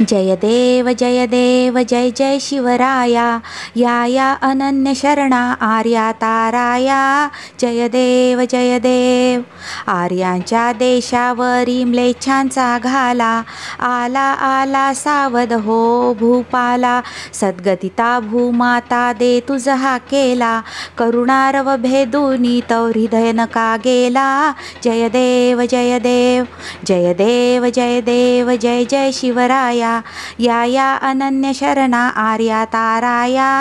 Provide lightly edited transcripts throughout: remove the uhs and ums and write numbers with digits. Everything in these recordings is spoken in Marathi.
जय देव जय जय शिवराया, या अनन्य शरणा आर्या ताराया। जय देव आर्यांच्या देशावरी म्लेच्छांचा घाला, आला आला सावध हो भूपाला। सद्गतिता भूमाता दे तुझ हा केला, करुणारव भेदुनी तव हृदय नका गेला। जय देव जय देव जय जय शिवराया, या अनन्य शरणा आर्या ताराया।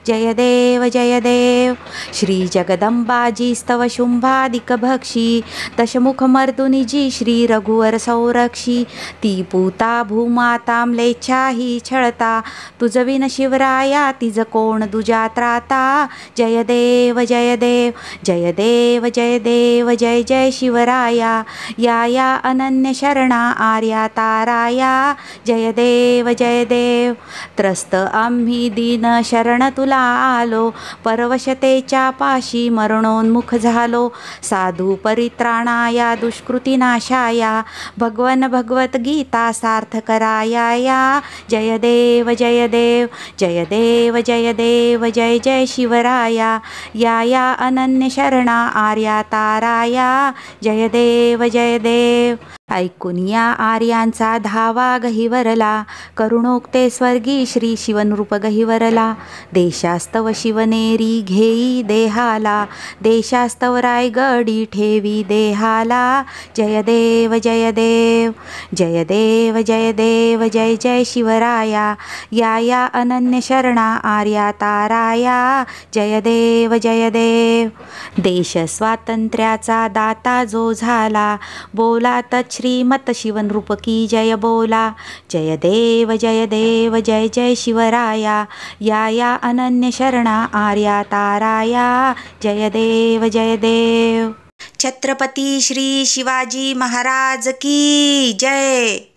जय देव श्री जगदंबाजी स्तव शुंभादिक भक्षी, दशमुख मर्दुनी जी श्री रघुवर संरक्षी। ती पूता भूमाता म्लेच्छा ही छळता, तुझ विन शिवराया तिज कोण दुजा त्राता। जय देव जय जय शिवराया, या अनन्य शरणा आर्या ताराया। जय देव त्रस्त आम्ही दीन शरण तुला आलो, परवशतेच्या पाशी मरणोन्मुख झालो। साधू परित्राणाया दुष्कृती नाशाया, भगवन भगवत गीता सार्थ कराया। जय देव जय जय शिवराया, या अनन्य शरणा आर्या ताराया। जय देव ऐकून या आर्यांचा धावा गहिवरला, करुणोक्ते स्वर्गी श्री शिवनृप गहिवरला। देशास्तव शिवनेरी घेई देहाला, देशास्तव रायगडी ठेवी देहाला। जय देव जय जय शिवराया, या अनन्य शरणा आर्या ताराया। जय देव देश स्वातंत्र्याचा दाता जो झाला, बोला श्रीमत शिवनृप की जय बोला। जय देव जय जय शिवराया, या अनन्य शरणा आर्या ताराया। जय देव छत्रपती श्री शिवाजी महाराज की जय।